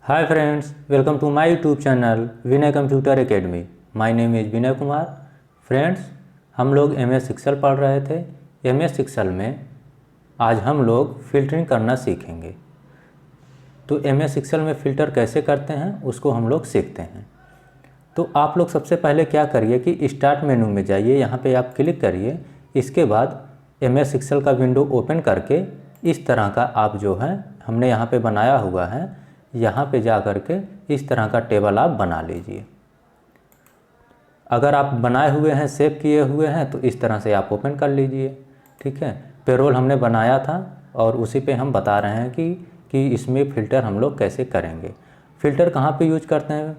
Hi friends, welcome to my YouTube channel Vinay computer academy. My name is Vinay Kumar. Friends, हम लोग MS Excel पढ़ रहे थे। MS Excel में आज हम लोग फ़िल्टरिंग करना सीखेंगे। तो MS एक्सेल में फ़िल्टर कैसे करते हैं उसको हम लोग सीखते हैं। तो आप लोग सबसे पहले क्या करिए कि स्टार्ट मेनू में जाइए, यहाँ पे आप क्लिक करिए। इसके बाद MS एक्सेल का विंडो ओपन करके इस तरह का आप जो है हमने यहाँ पे बनाया हुआ है, यहाँ पे जा कर के इस तरह का टेबल आप बना लीजिए। अगर आप बनाए हुए हैं, सेव किए हुए हैं, तो इस तरह से आप ओपन कर लीजिए। ठीक है, पेरोल हमने बनाया था और उसी पे हम बता रहे हैं कि इसमें फ़िल्टर हम लोग कैसे करेंगे। फ़िल्टर कहाँ पे यूज करते हैं,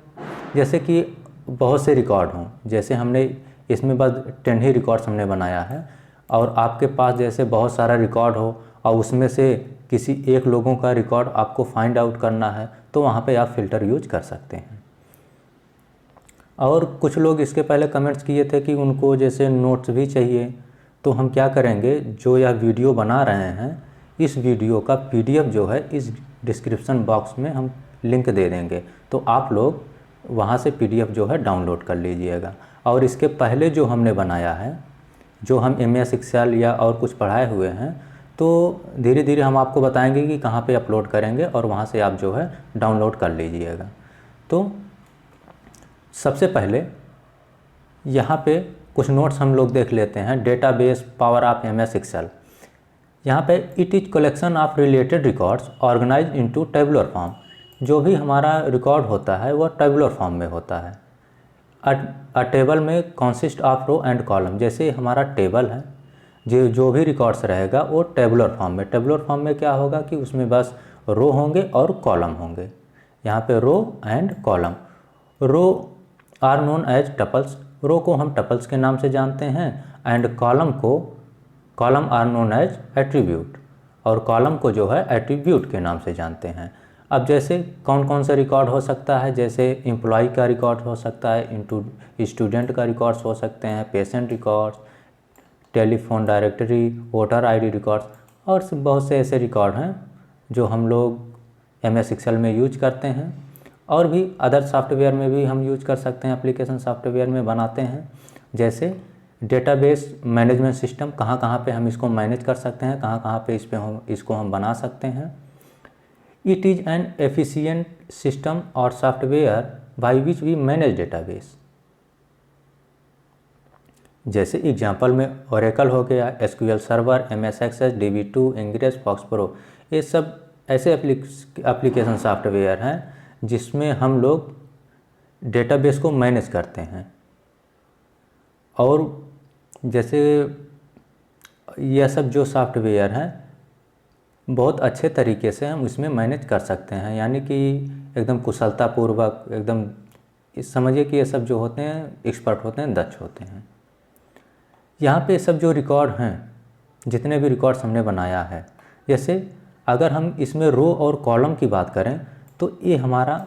जैसे कि बहुत से रिकॉर्ड हों, जैसे हमने इसमें बस 10 ही रिकॉर्ड्स हमने बनाया है और आपके पास जैसे बहुत सारा रिकॉर्ड हो और उसमें से किसी एक लोगों का रिकॉर्ड आपको फाइंड आउट करना है, तो वहाँ पे आप फ़िल्टर यूज कर सकते हैं। और कुछ लोग इसके पहले कमेंट्स किए थे कि उनको जैसे नोट्स भी चाहिए, तो हम क्या करेंगे, जो यह वीडियो बना रहे हैं इस वीडियो का PDF जो है इस डिस्क्रिप्शन बॉक्स में हम लिंक दे देंगे, तो आप लोग वहाँ से PDF जो है डाउनलोड कर लीजिएगा। और इसके पहले जो हमने बनाया है, जो हम MS एक्सेल या और कुछ पढ़ाए हुए हैं, तो धीरे धीरे हम आपको बताएंगे कि कहाँ पे अपलोड करेंगे और वहाँ से आप जो है डाउनलोड कर लीजिएगा। तो सबसे पहले यहाँ पे कुछ नोट्स हम लोग देख लेते हैं। Database power of MS Excel. यहाँ पे it is collection of related records organise into tabular form. जो भी हमारा रिकॉर्ड होता है वह टेबुलर फॉर्म में होता है। अ टेबल में consist of row and column. जैसे हमारा टेबल है, जो भी रिकॉर्ड्स रहेगा वो टेबुलर फॉर्म में। टेबुलर फॉर्म में क्या होगा कि उसमें बस रो होंगे और कॉलम होंगे। यहाँ पे row and column. Row are known as tuples. Row को हम टपल्स के नाम से जानते हैं and column are known as attribute. और कॉलम को जो है एट्रीब्यूट के नाम से जानते हैं। अब जैसे कौन कौन सा रिकॉर्ड हो सकता है, जैसे एम्प्लॉय का रिकॉर्ड हो सकता है, स्टूडेंट का रिकॉर्ड्स हो सकते हैं, patient records, telephone directory, voter ID records और बहुत से ऐसे रिकॉर्ड हैं जो हम लोग MS एक्सेल में यूज करते हैं। और भी अदर सॉफ्टवेयर में भी हम यूज कर सकते हैं, एप्लीकेशन सॉफ्टवेयर में बनाते हैं। जैसे डेटाबेस मैनेजमेंट सिस्टम, कहाँ कहाँ पे हम इसको मैनेज कर सकते हैं, कहाँ कहाँ पे इसको हम बना सकते हैं। It is an efficient system और software by which we manage database. जैसे एग्जांपल में ओरेकल हो गया, SQL server, MS access, DB2, Ingres, FoxPro. ये सब ऐसे एप्लीकेशन सॉफ्टवेयर हैं जिसमें हम लोग डेटाबेस को मैनेज करते हैं। और जैसे यह सब जो सॉफ्टवेयर हैं बहुत अच्छे तरीके से हम इसमें मैनेज कर सकते हैं, यानी कि एकदम कुशलतापूर्वक, एकदम समझिए कि ये सब जो होते हैं एक्सपर्ट होते हैं, दक्ष होते हैं। यहाँ पे सब जो रिकॉर्ड हैं, जितने भी रिकॉर्ड्स हमने बनाया है, जैसे अगर हम इसमें रो और कॉलम की बात करें तो ये हमारा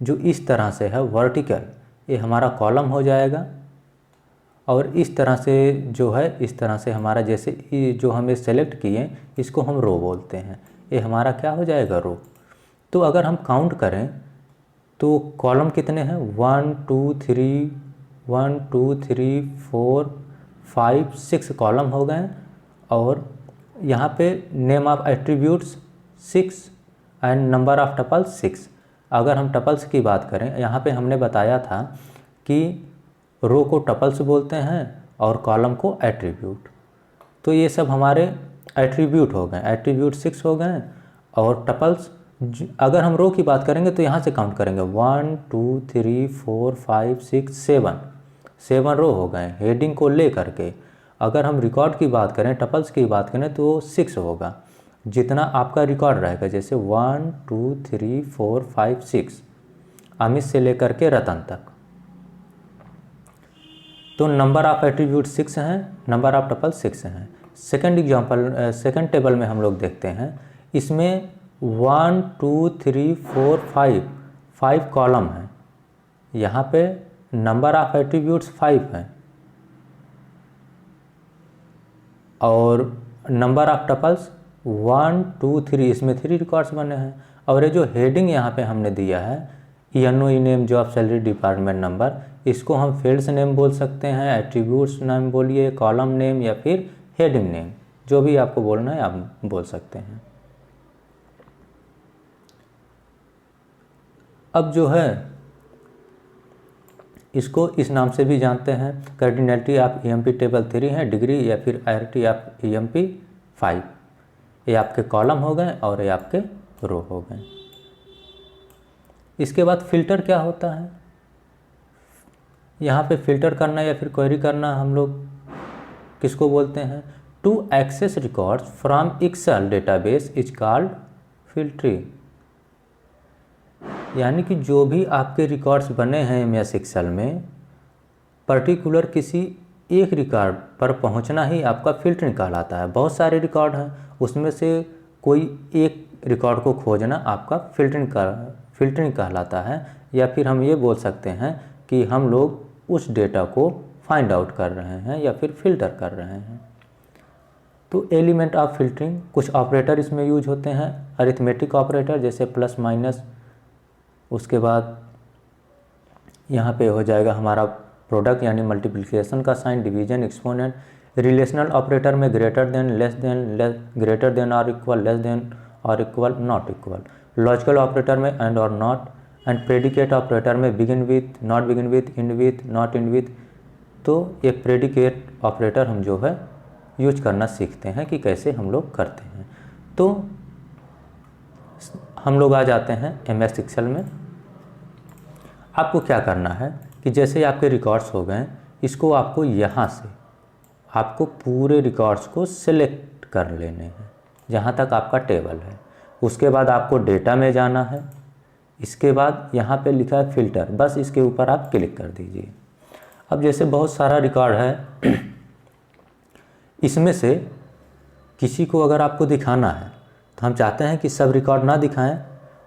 जो इस तरह से है वर्टिकल, ये हमारा कॉलम हो जाएगा। और इस तरह से जो है, इस तरह से हमारा जैसे ये जो हमें सेलेक्ट किए इसको हम रो बोलते हैं, ये हमारा क्या हो जाएगा, रो। तो अगर हम काउंट करें तो कॉलम कितने हैं, 1 2 3 4 5 6 कॉलम हो गए। और यहाँ पे name of attributes 6 and number of tuples 6। अगर हम टपल्स की बात करें, यहाँ पे हमने बताया था कि रो को टपल्स बोलते हैं और कॉलम को एट्रीब्यूट। तो ये सब हमारे एट्रीब्यूट हो गए, एट्रीब्यूट 6 हो गए। और टपल्स, अगर हम रो की बात करेंगे तो यहाँ से काउंट करेंगे 1 2 3 4 5 6 7 रो हो गए हेडिंग को ले करके। अगर हम रिकॉर्ड की बात करें, टपल्स की बात करें, तो 6 होगा जितना आपका रिकॉर्ड रहेगा। जैसे 1 2 3 4 5 6, अमित से लेकर के रतन तक। तो नंबर ऑफ एट्रीब्यूट 6 हैं, नंबर ऑफ टपल 6 हैं। सेकंड टेबल में हम लोग देखते हैं, इसमें 1 2 3 4 5 कॉलम हैं। यहाँ पे नंबर ऑफ एट्रीब्यूट्स 5 हैं और नंबर ऑफ टपल्स 1 2 3, इसमें 3 रिकॉर्ड्स बने हैं। और ये जो हेडिंग यहाँ पे हमने दिया है ENO name job salary department number, इसको हम फील्ड्स नेम बोल सकते हैं, एट्रीब्यूट्स नेम बोलिए, कॉलम नेम या फिर हेडिंग नेम, जो भी आपको बोलना है आप बोल सकते हैं। अब जो है इसको इस नाम से भी जानते हैं, कार्डिनलिटी आप EMP टेबल 3 है, डिग्री या फिर IRT आप EMP 5। ये आपके कॉलम हो गए और ये आपके रो हो गए। इसके बाद फ़िल्टर क्या होता है, यहाँ पे फ़िल्टर करना या फिर क्वेरी करना हम लोग किसको बोलते हैं, to access records from Excel database is called filtering. यानी कि जो भी आपके रिकॉर्ड्स बने हैं MS एक्सेल में, पर्टिकुलर किसी एक रिकॉर्ड पर पहुंचना ही आपका फ़िल्टरिंग कहलाता है। बहुत सारे रिकॉर्ड हैं, उसमें से कोई एक रिकॉर्ड को खोजना आपका फ़िल्टरिंग कहलाता है। या फिर हम ये बोल सकते हैं कि हम लोग उस डेटा को फाइंड आउट कर रहे हैं या फिर फ़िल्टर कर रहे हैं। तो एलिमेंट ऑफ फ़िल्टरिंग, कुछ ऑपरेटर इसमें यूज होते हैं, अरिथमेटिक ऑपरेटर जैसे प्लस माइनस, उसके बाद यहाँ पे हो जाएगा हमारा प्रोडक्ट यानी मल्टीप्लिकेशन का sign, division, exponent. Relational operator में greater than, less than, greater than और इक्वल, लेस देन और equal, not equal. Logical operator में एंड और नॉट, एंड प्रेडिकेट ऑपरेटर में begin with, not begin with, end with, not end with. तो ये predicate operator हम जो है यूज करना सीखते हैं कि कैसे हम लोग करते हैं। तो हम लोग आ जाते हैं MS एक्सेल में। आपको क्या करना है कि जैसे आपके रिकॉर्ड्स हो गए, इसको आपको यहाँ से आपको पूरे रिकॉर्ड्स को सिलेक्ट कर लेने हैं जहाँ तक आपका टेबल है। उसके बाद आपको डेटा में जाना है, इसके बाद यहाँ पे लिखा है फ़िल्टर, बस इसके ऊपर आप क्लिक कर दीजिए। अब जैसे बहुत सारा रिकॉर्ड है, इसमें से किसी को अगर आपको दिखाना है तो हम चाहते हैं कि सब रिकॉर्ड ना दिखाएं,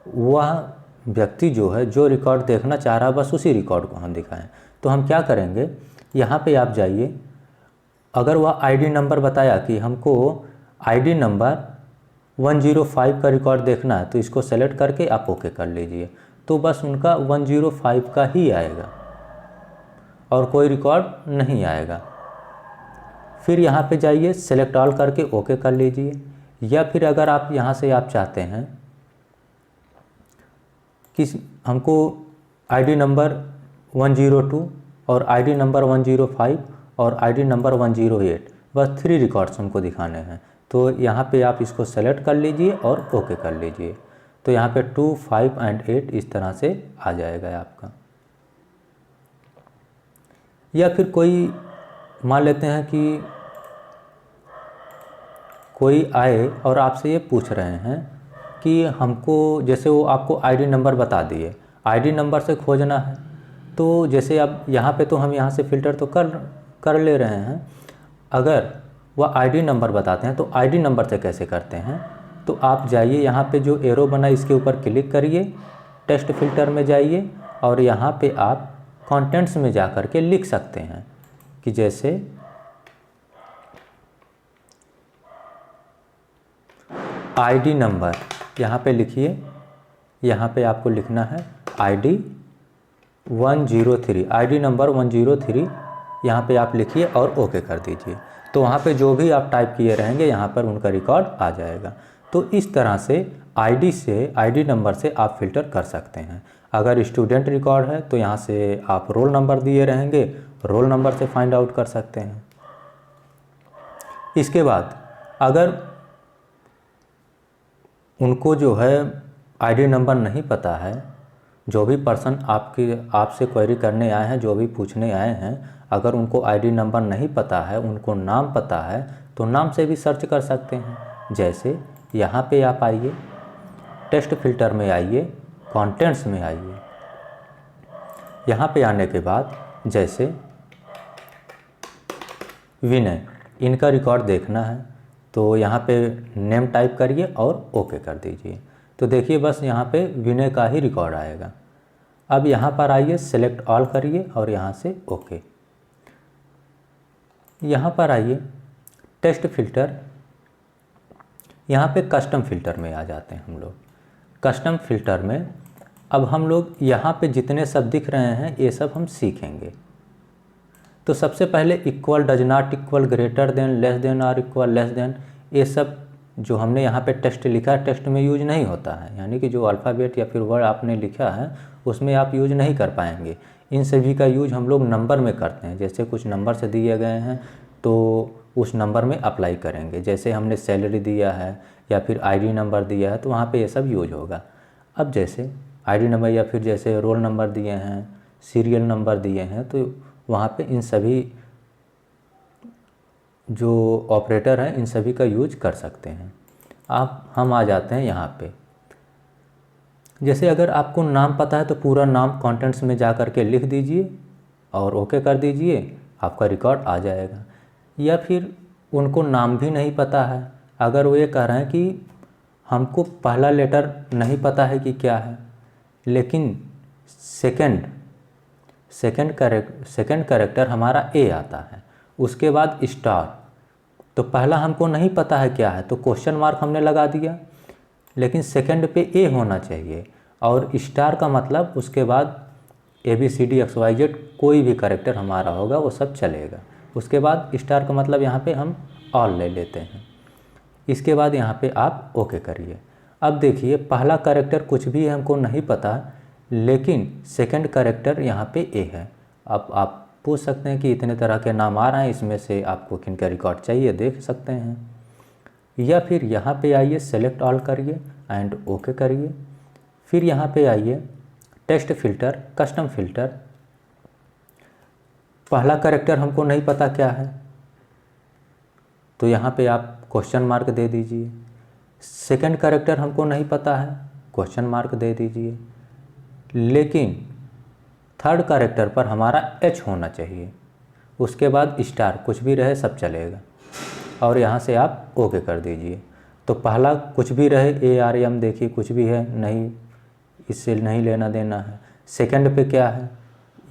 वह व्यक्ति जो है जो रिकॉर्ड देखना चाह रहा है बस उसी रिकॉर्ड को हम दिखाएं। तो हम क्या करेंगे, यहाँ पे आप जाइए, अगर वह ID नंबर बताया कि हमको ID नंबर 105 का रिकॉर्ड देखना है, तो इसको सेलेक्ट करके आप ओके कर लीजिए। तो बस उनका 105 का ही आएगा और कोई रिकॉर्ड नहीं आएगा। फिर यहाँ पे जाइए, सेलेक्ट ऑल करके ओके कर लीजिए। या फिर अगर आप यहाँ से आप चाहते हैं कि हमको ID नंबर 102 और ID नंबर 105 और ID नंबर 108, बस 3 रिकॉर्ड्स हमको दिखाने हैं, तो यहाँ पे आप इसको सेलेक्ट कर लीजिए और ओके कर लीजिए। तो यहाँ पे 2, 5 एंड 8 इस तरह से आ जाएगा आपका। या फिर कोई मान लेते हैं कि कोई आए और आपसे ये पूछ रहे हैं कि हमको, जैसे वो आपको ID नंबर बता दिए, ID नंबर से खोजना है। तो जैसे अब यहाँ पे तो हम यहाँ से फ़िल्टर तो कर ले रहे हैं, अगर वह ID नंबर बताते हैं तो ID नंबर से कैसे करते हैं, तो आप जाइए यहाँ पे जो एरो बना इसके ऊपर क्लिक करिए, टेक्स्ट फिल्टर में जाइए और यहाँ पे आप कंटेंट्स में जा कर के लिख सकते हैं कि जैसे ID नंबर यहाँ पे लिखिए, यहाँ पे आपको लिखना है ID 103, ID नंबर 103 यहाँ पे आप लिखिए और ओके कर दीजिए। तो वहाँ पे जो भी आप टाइप किए रहेंगे यहाँ पर उनका रिकॉर्ड आ जाएगा। तो इस तरह से ID नंबर से आप फ़िल्टर कर सकते हैं। अगर स्टूडेंट रिकॉर्ड है तो यहाँ से आप रोल नंबर दिए रहेंगे, रोल नंबर से फाइंड आउट कर सकते हैं। इसके बाद अगर उनको जो है ID नंबर नहीं पता है, जो भी पर्सन आपसे क्वेरी करने आए हैं, जो भी पूछने आए हैं, अगर उनको ID नंबर नहीं पता है, उनको नाम पता है, तो नाम से भी सर्च कर सकते हैं। जैसे यहाँ पे आप आइए, टेक्स्ट फिल्टर में आइए, कंटेंट्स में आइए। यहाँ पे आने के बाद जैसे विनय, इनका रिकॉर्ड देखना है, तो यहाँ पे नेम टाइप करिए और ओके कर दीजिए। तो देखिए बस यहाँ पे विनय का ही रिकॉर्ड आएगा। अब यहाँ पर आइए, सेलेक्ट ऑल करिए और यहाँ से ओके। यहाँ पर आइए, टेक्स्ट फिल्टर, यहाँ पे कस्टम फिल्टर में आ जाते हैं हम लोग। कस्टम फ़िल्टर में अब हम लोग यहाँ पे जितने शब्द दिख रहे हैं ये सब हम सीखेंगे। तो सबसे पहले equal, does not equal, greater than, less than और इक्वल, लेस देन, ये सब जो हमने यहाँ पे टेक्स्ट लिखा है टेक्स्ट में यूज नहीं होता है, यानी कि जो अल्फ़ाबेट या फिर वर्ड आपने लिखा है उसमें आप यूज नहीं कर पाएंगे। इन सभी का यूज हम लोग नंबर में करते हैं। जैसे कुछ नंबर से दिए गए हैं तो उस नंबर में अप्लाई करेंगे। जैसे हमने सैलरी दिया है या फिर आईडी नंबर दिया है तो वहाँ पे ये सब यूज होगा। अब जैसे आईडी नंबर या फिर जैसे रोल नंबर दिए हैं, सीरियल नंबर दिए हैं, तो वहाँ पे इन सभी जो ऑपरेटर हैं इन सभी का यूज कर सकते हैं। हम आ जाते हैं यहाँ पे। जैसे अगर आपको नाम पता है तो पूरा नाम कंटेंट्स में जा कर के लिख दीजिए और ओके कर दीजिए, आपका रिकॉर्ड आ जाएगा। या फिर उनको नाम भी नहीं पता है, अगर वो ये कह रहे हैं कि हमको पहला लेटर नहीं पता है कि क्या है, लेकिन सेकंड कैरेक्टर हमारा ए आता है, उसके बाद स्टार, तो पहला हमको नहीं पता है क्या है तो क्वेश्चन मार्क हमने लगा दिया, लेकिन सेकंड पे ए होना चाहिए और स्टार का मतलब उसके बाद ABCD XYZ कोई भी कैरेक्टर हमारा होगा वो सब चलेगा। उसके बाद स्टार का मतलब यहाँ पे हम ऑल ले लेते हैं। इसके बाद यहाँ पे आप ओके करिए। अब देखिए पहला कैरेक्टर कुछ भी हमको नहीं पता, लेकिन सेकंड कैरेक्टर यहाँ पे ए है। अब आप पूछ सकते हैं कि इतने तरह के नाम आ रहे हैं, इसमें से आपको किन का रिकॉर्ड चाहिए देख सकते हैं। या फिर यहाँ पे आइए, सेलेक्ट ऑल करिए एंड ओके करिए। फिर यहाँ पे आइए, टेक्स्ट फ़िल्टर, कस्टम फ़िल्टर। पहला कैरेक्टर हमको नहीं पता क्या है तो यहाँ पे आप क्वेश्चन मार्क दे दीजिए। सेकंड कैरेक्टर हमको नहीं पता है, क्वेश्चन मार्क दे दीजिए, लेकिन थर्ड कैरेक्टर पर हमारा H होना चाहिए। उसके बाद स्टार, कुछ भी रहे सब चलेगा और यहाँ से आप ओके कर दीजिए। तो पहला कुछ भी रहे, ARM देखिए कुछ भी है, नहीं, इससे नहीं लेना देना है। सेकंड पे क्या है,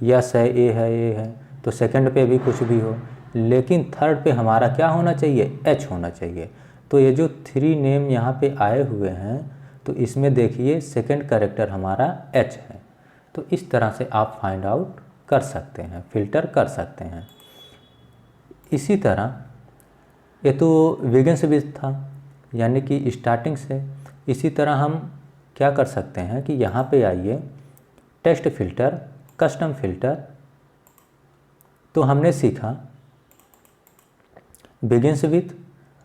यस है, ए है, तो सेकंड पे भी कुछ भी हो, लेकिन थर्ड पे हमारा क्या होना चाहिए, H होना चाहिए। तो ये जो 3 नेम यहाँ पे आए हुए हैं तो इसमें देखिए सेकंड कैरेक्टर हमारा H है। तो इस तरह से आप फाइंड आउट कर सकते हैं, फ़िल्टर कर सकते हैं। इसी तरह ये तो बिगिन से भी था, यानी कि स्टार्टिंग से। इसी तरह हम क्या कर सकते हैं कि यहाँ पे आइए, टेक्स्ट फ़िल्टर, कस्टम फ़िल्टर। तो हमने सीखा बिगिन्स विथ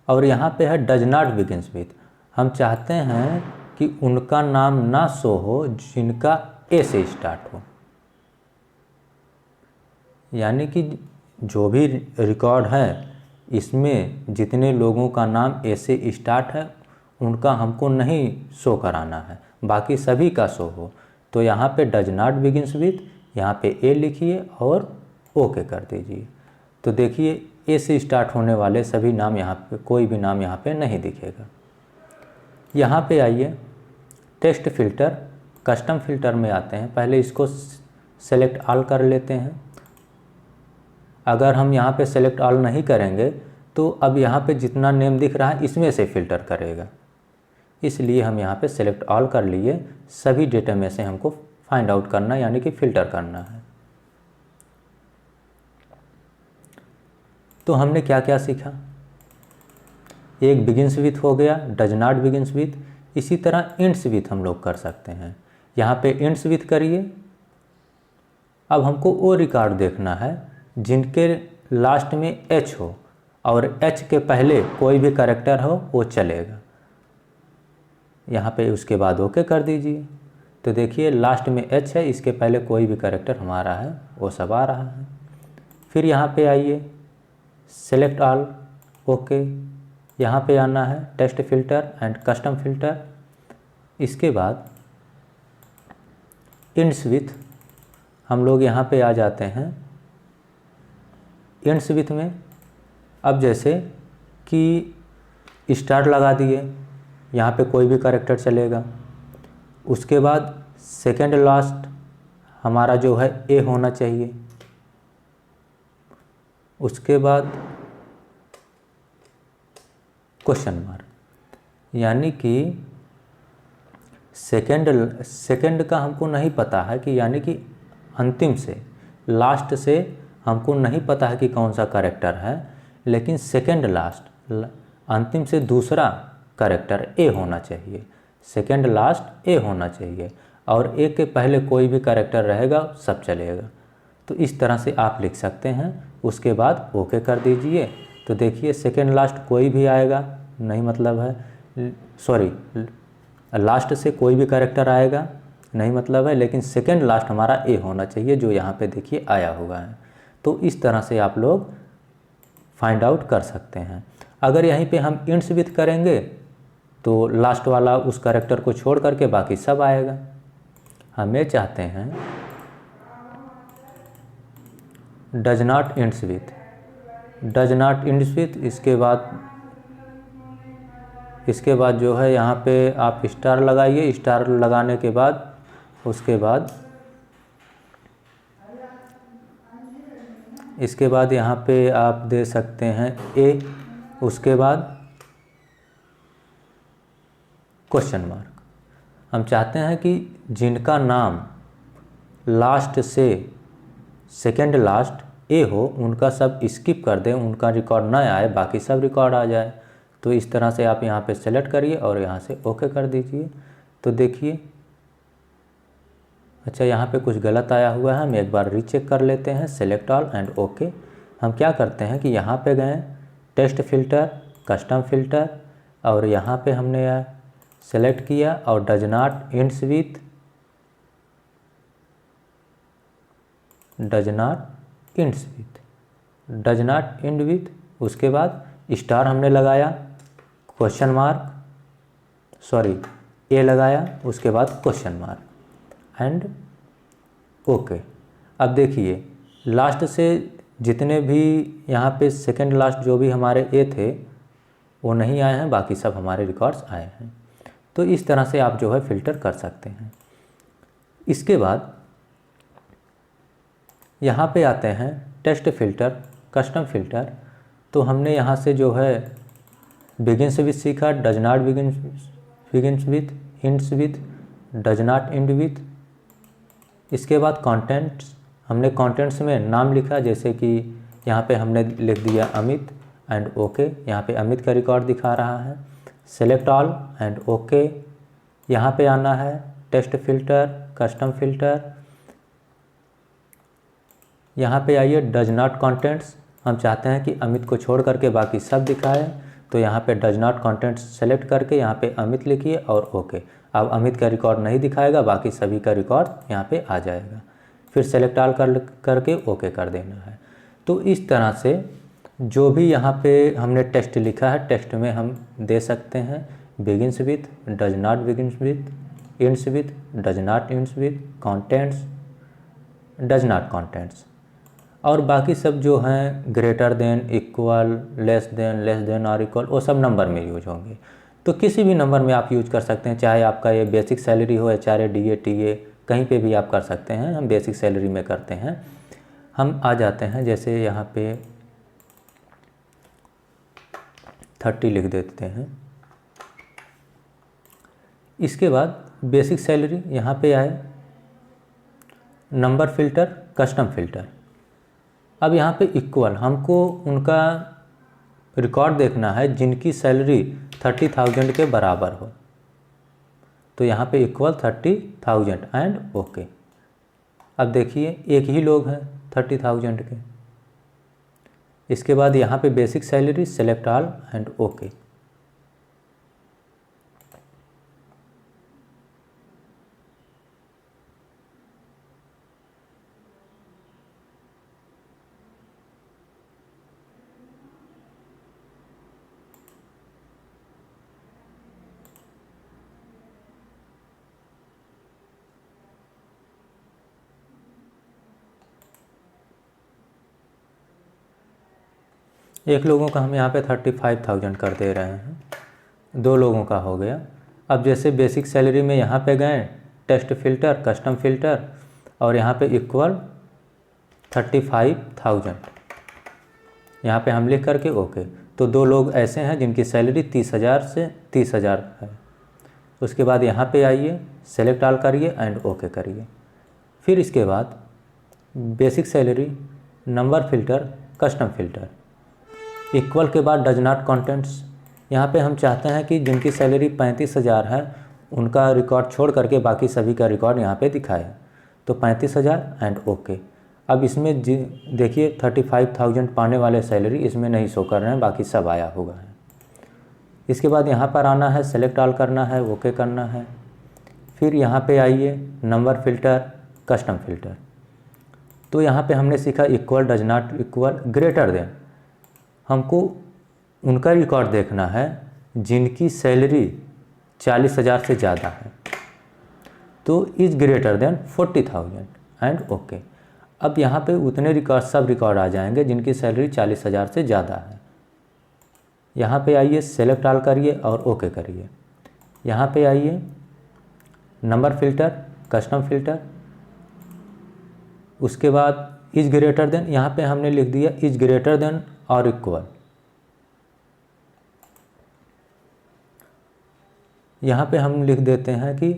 और यहाँ पे है डज नॉट बिगिन्स विथ। हम चाहते हैं कि उनका नाम ना शो हो जिनका ए से स्टार्ट हो, यानी कि जो भी रिकॉर्ड है इसमें जितने लोगों का नाम ए से स्टार्ट है उनका हमको नहीं शो कराना है, बाकी सभी का शो हो। तो यहाँ पे डज नॉट बिगिन्स विथ, यहाँ पे ए लिखिए और ओके कर दीजिए। तो देखिए ए से स्टार्ट होने वाले सभी नाम यहाँ पे, कोई भी नाम यहाँ पे नहीं दिखेगा। यहाँ पे आइए, टेक्स्ट फ़िल्टर, कस्टम फ़िल्टर में आते हैं। पहले इसको सेलेक्ट ऑल कर लेते हैं। अगर हम यहाँ पे सेलेक्ट ऑल नहीं करेंगे तो अब यहाँ पे जितना नेम दिख रहा है इसमें से फ़िल्टर करेगा, इसलिए हम यहाँ पे सेलेक्ट ऑल कर लिए। सभी डेटा में से हमको फाइंड आउट करना है, यानी कि फ़िल्टर करना है। तो हमने क्या क्या सीखा, एक बिगिन्स विथ हो गया, डज नॉट बिगिन्स विथ। इसी तरह एंड्स विथ हम लोग कर सकते हैं। यहाँ पे एंड्स विथ करिए। अब हमको वो रिकॉर्ड देखना है जिनके लास्ट में H हो और H के पहले कोई भी कैरेक्टर हो वो चलेगा। यहाँ पे उसके बाद ओके कर दीजिए। तो देखिए लास्ट में H है, इसके पहले कोई भी कैरेक्टर हमारा है वो सब आ रहा है। फिर यहाँ पे आइए, सेलेक्ट ऑल, ओके। यहाँ पे आना है text filter and custom filter. इसके बाद एंड्स विथ हम लोग यहाँ पे आ जाते हैं। एंड्स विथ में अब जैसे कि स्टार लगा दिए, यहाँ पे कोई भी कैरेक्टर चलेगा। उसके बाद सेकंड लास्ट हमारा जो है ए होना चाहिए। उसके बाद क्वेश्चन मार्क, यानी कि सेकंड का हमको नहीं पता है कि यानी कि अंतिम से लास्ट से हमको नहीं पता है कि कौन सा कैरेक्टर है, लेकिन सेकंड लास्ट अंतिम से दूसरा कैरेक्टर ए होना चाहिए, सेकंड लास्ट ए होना चाहिए और ए के पहले कोई भी कैरेक्टर रहेगा सब चलेगा। तो इस तरह से आप लिख सकते हैं। उसके बाद ओके कर दीजिए। तो देखिए सेकंड लास्ट कोई भी आएगा नहीं मतलब है, सॉरी लास्ट से कोई भी कैरेक्टर आएगा नहीं मतलब है, लेकिन सेकंड लास्ट हमारा ए होना चाहिए जो यहाँ पे देखिए आया हुआ है। तो इस तरह से आप लोग फाइंड आउट कर सकते हैं। अगर यहीं पे हम इंट्स विथ करेंगे तो लास्ट वाला उस कैरेक्टर को छोड़ करके बाकी सब आएगा। हमें चाहते हैं does not ends with, does not ends with, इसके बाद जो है यहाँ पे आप स्टार लगाइए। स्टार लगाने के बाद उसके बाद इसके बाद यहाँ पे आप दे सकते हैं ए, उसके बाद क्वेश्चन मार्क। हम चाहते हैं कि जिनका नाम लास्ट से सेकंड लास्ट ए हो उनका सब स्किप कर दें, उनका रिकॉर्ड ना आए, बाकी सब रिकॉर्ड आ जाए। तो इस तरह से आप यहाँ पे सेलेक्ट करिए और यहाँ से ओके कर दीजिए। तो देखिए अच्छा यहाँ पे कुछ गलत आया हुआ है, हम एक बार रीचेक कर लेते हैं। Select all and okay. हम क्या करते हैं कि यहाँ पे गए टेस्ट फिल्टर, कस्टम फिल्टर और यहाँ पे हमने सेलेक्ट किया और does not ends with, does not ends with, does not end with. उसके बाद स्टार हमने लगाया, क्वेश्चन मार्क, सॉरी ए लगाया, उसके बाद क्वेश्चन मार्क एंड ओके। अब देखिए लास्ट से जितने भी यहाँ पे सेकंड लास्ट जो भी हमारे ए थे वो नहीं आए हैं, बाकी सब हमारे रिकॉर्ड्स आए हैं। तो इस तरह से आप जो है फ़िल्टर कर सकते हैं। इसके बाद यहाँ पे आते हैं टेस्ट फिल्टर, कस्टम फिल्टर। तो हमने यहाँ से जो है बिगिन्स विथ सीखा, does not begins with, ends with, does not end with. इसके बाद कंटेंट्स, हमने कंटेंट्स में नाम लिखा, जैसे कि यहाँ पे हमने लिख दिया अमित एंड ओके। यहाँ पे अमित का रिकॉर्ड दिखा रहा है। Select all and okay. यहाँ पे आना है टेस्ट फिल्टर, कस्टम फिल्टर, यहाँ पे आइए डज नॉट कंटेंट्स। हम चाहते हैं कि अमित को छोड़ करके बाकी सब दिखाए, तो यहाँ पे डज नॉट कंटेंट्स सेलेक्ट करके यहाँ पे अमित लिखिए और ओके। अब अमित का रिकॉर्ड नहीं दिखाएगा, बाकी सभी का रिकॉर्ड यहाँ पे आ जाएगा। फिर सेलेक्ट ऑल करके ओके कर देना है। तो इस तरह से जो भी यहाँ पे हमने टेक्स्ट लिखा है, टेक्स्ट में हम दे सकते हैं begins with, does not begins with, ends with, does not ends with, contents, does not contents. और बाकी सब जो हैं greater than, equal, less than और इक्वल, वो सब नंबर में यूज होंगे। तो किसी भी नंबर में आप यूज कर सकते हैं, चाहे आपका ये बेसिक सैलरी हो, HRA, DA, TA, कहीं पे भी आप कर सकते हैं। हम बेसिक सैलरी में करते हैं। हम आ जाते हैं, जैसे यहाँ पे 30 लिख देते हैं। इसके बाद बेसिक सैलरी यहाँ पे आए, नंबर फिल्टर, कस्टम फिल्टर। अब यहाँ पे इक्वल, हमको उनका रिकॉर्ड देखना है जिनकी सैलरी 30,000 के बराबर हो। तो यहाँ पे इक्वल 30,000 एंड ओके। अब देखिए एक ही लोग हैं 30,000 के। इसके बाद यहाँ पे basic salary, select all and okay. एक लोगों का हम यहाँ पे 35,000 कर दे रहे हैं, 2 लोगों का हो गया। अब जैसे बेसिक सैलरी में यहाँ पे गए, टेस्ट फिल्टर, कस्टम फिल्टर और यहाँ पे इक्वल 35,000, यहाँ पे हम लिख करके ओके। तो 2 लोग ऐसे हैं जिनकी सैलरी 30,000 से 30,000 है। उसके बाद यहाँ पे आइए, सेलेक्ट ऑल करिए एंड ओके करिए। फिर इसके बाद basic salary, number filter, custom filter, equal के बाद डज नॉट कंटेंट्स। यहाँ पे हम चाहते हैं कि जिनकी सैलरी 35,000 है उनका रिकॉर्ड छोड़ करके बाकी सभी का रिकॉर्ड यहाँ पे दिखाए, तो 35,000 एंड ओके। अब इसमें देखिए 35,000 पाने वाले सैलरी इसमें नहीं शो कर रहे हैं, बाकी सब आया हुआ है। इसके बाद यहाँ पर आना है, सेलेक्ट ऑल करना है, ओके करना है। फिर यहाँ पे आइए, नंबर फिल्टर, कस्टम फिल्टर। तो यहाँ पे हमने सीखा equal, does not equal, greater than. हमको उनका रिकॉर्ड देखना है जिनकी सैलरी 40,000 से ज़्यादा है, तो is greater than 40,000 and okay. अब यहाँ पे उतने रिकॉर्ड, सब रिकॉर्ड आ जाएंगे जिनकी सैलरी 40,000 से ज़्यादा है। यहाँ पे आइए, सेलेक्ट ऑल करिए और ओके करिए। यहाँ पे आइए, नंबर फिल्टर, कस्टम फिल्टर, उसके बाद इज़ ग्रेटर देन, यहाँ पे हमने लिख दिया इज़ ग्रेटर देन और इक्वल। यहाँ पे हम लिख देते हैं कि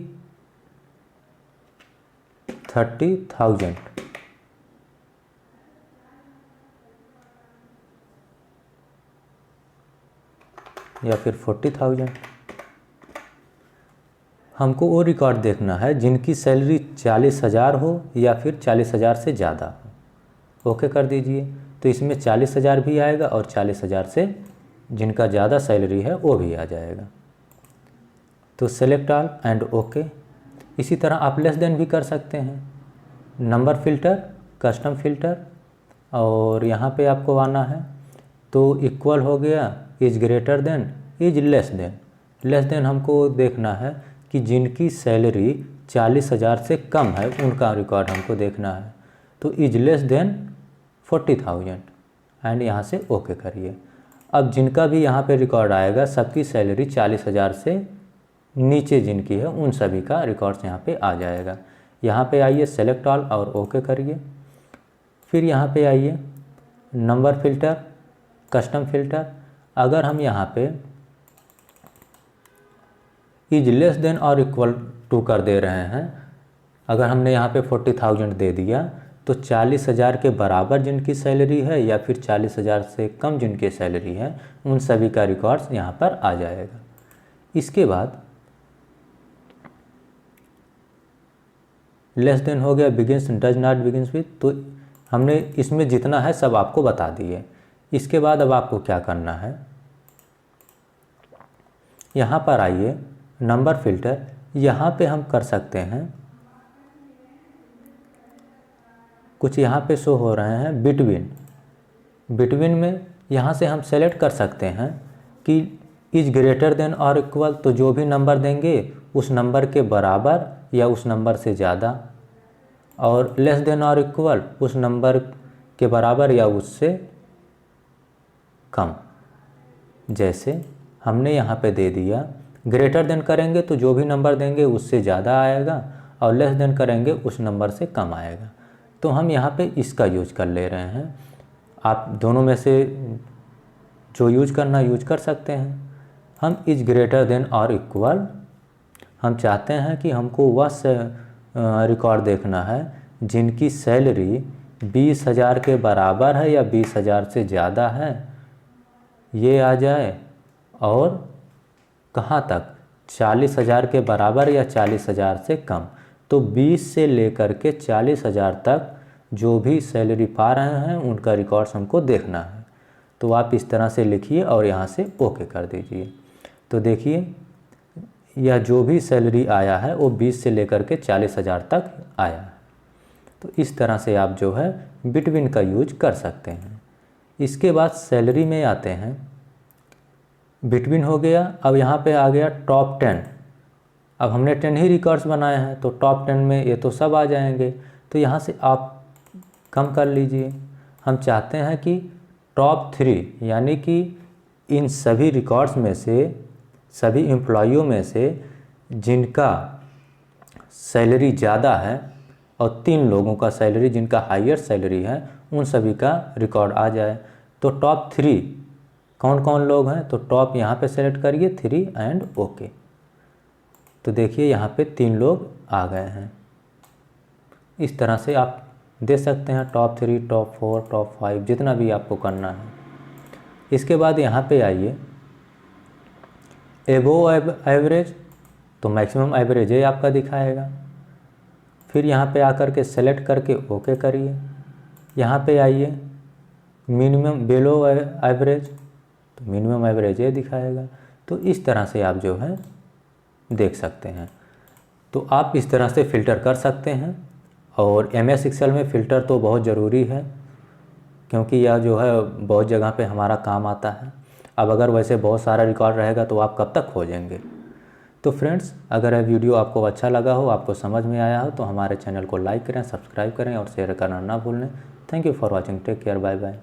30,000 या फिर 40,000। हमको वो रिकॉर्ड देखना है जिनकी सैलरी 40,000 हो या फिर 40,000 से ज़्यादा हो। ओके कर दीजिए, तो इसमें 40,000 भी आएगा और 40,000 से जिनका ज़्यादा सैलरी है वो भी आ जाएगा। तो सेलेक्ट ऑल एंड ओके। इसी तरह आप लेस देन भी कर सकते हैं, नंबर फिल्टर, कस्टम फिल्टर, और यहाँ पे आपको आना है तो इक्वल हो गया, is greater than, is less than. Less then हमको देखना है कि जिनकी सैलरी 40,000 से कम है उनका रिकॉर्ड हमको देखना है, तो इज़ लेस देन 40,000 एंड यहाँ से ओके करिए। अब जिनका भी यहाँ पे रिकॉर्ड आएगा, सबकी सैलरी 40,000 से नीचे जिनकी है उन सभी का रिकॉर्ड्स यहाँ पे आ जाएगा। यहाँ पे आइए, सेलेक्ट ऑल और ओके करिए। फिर यहाँ पे आइए, नंबर फिल्टर, कस्टम फिल्टर। अगर हम यहाँ पे इज लेस देन और इक्वल टू कर दे रहे हैं, अगर हमने यहाँ पे 40,000 दे दिया तो 40,000 के बराबर जिनकी सैलरी है या फिर 40,000 से कम जिनकी सैलरी है उन सभी का रिकॉर्ड्स यहाँ पर आ जाएगा। इसके बाद लेस देन हो गया, begins, does not begins with, तो हमने इसमें जितना है सब आपको बता दिए। इसके बाद अब आपको क्या करना है, यहाँ पर आइए, नंबर फिल्टर, यहाँ पे हम कर सकते हैं कुछ, यहाँ पे शो हो रहे हैं बिटवीन। बिटवीन में यहाँ से हम सेलेक्ट कर सकते हैं कि इज ग्रेटर देन और इक्वल, तो जो भी नंबर देंगे उस नंबर के बराबर या उस नंबर से ज़्यादा, और लेस देन और इक्वल उस नंबर के बराबर या उससे कम। जैसे हमने यहाँ पे दे दिया, ग्रेटर देन करेंगे तो जो भी नंबर देंगे उससे ज़्यादा आएगा, और लेस देन करेंगे उस नंबर से कम आएगा। तो हम यहाँ पे इसका यूज कर ले रहे हैं। आप दोनों में से जो यूज करना यूज कर सकते हैं। हम इज ग्रेटर देन और इक्वल, हम चाहते हैं कि हमको वह रिकॉर्ड देखना है जिनकी सैलरी 20,000 के बराबर है या 20,000 से ज़्यादा है, ये आ जाए, और कहाँ तक, 40,000 के बराबर या 40,000 से कम। तो 20 से लेकर के 40,000 तक जो भी सैलरी पा रहे हैं उनका रिकॉर्ड्स हमको देखना है। तो आप इस तरह से लिखिए और यहाँ से ओके कर दीजिए। तो देखिए, यह जो भी सैलरी आया है वो 20 से लेकर के 40,000 तक आया है। तो इस तरह से आप जो है बिटवीन का यूज कर सकते हैं। इसके बाद सैलरी में आते हैं, बिटवीन हो गया। अब यहाँ पे आ गया टॉप 10। अब हमने 10 ही रिकॉर्ड्स बनाए हैं तो टॉप 10 में ये तो सब आ जाएंगे, तो यहाँ से आप कम कर लीजिए। हम चाहते हैं कि टॉप 3, यानी कि इन सभी रिकॉर्ड्स में से, सभी एम्प्लॉइयों में से जिनका सैलरी ज़्यादा है और 3 लोगों का सैलरी जिनका हाईयर सैलरी है उन सभी का रिकॉर्ड आ जाए। तो टॉप 3 कौन कौन लोग हैं, तो टॉप यहाँ पे सेलेक्ट करिए 3 एंड ओके। तो देखिए यहाँ पे 3 लोग आ गए हैं। इस तरह से आप दे सकते हैं टॉप 3, टॉप 4, टॉप 5, जितना भी आपको करना है। इसके बाद यहाँ पे आइए एबोव एवरेज, तो मैक्सिमम एवरेज ही आपका दिखाएगा। फिर यहाँ पे आकर के सेलेक्ट करके ओके करिए। यहाँ पे आइए मिनिमम बिलो एवरेज, तो मिनिमम एवरेज ये दिखाएगा। तो इस तरह से आप जो है देख सकते हैं। तो आप इस तरह से फ़िल्टर कर सकते हैं। और MS एक्सेल में फ़िल्टर तो बहुत ज़रूरी है, क्योंकि यह जो है बहुत जगह पे हमारा काम आता है। अब अगर वैसे बहुत सारा रिकॉर्ड रहेगा तो आप कब तक खोजेंगे। तो फ्रेंड्स, अगर यह वीडियो आपको अच्छा लगा हो, आपको समझ में आया हो, तो हमारे चैनल को लाइक करें, सब्सक्राइब करें और शेयर करना ना भूलें। Thank you for watching. Take care, bye bye.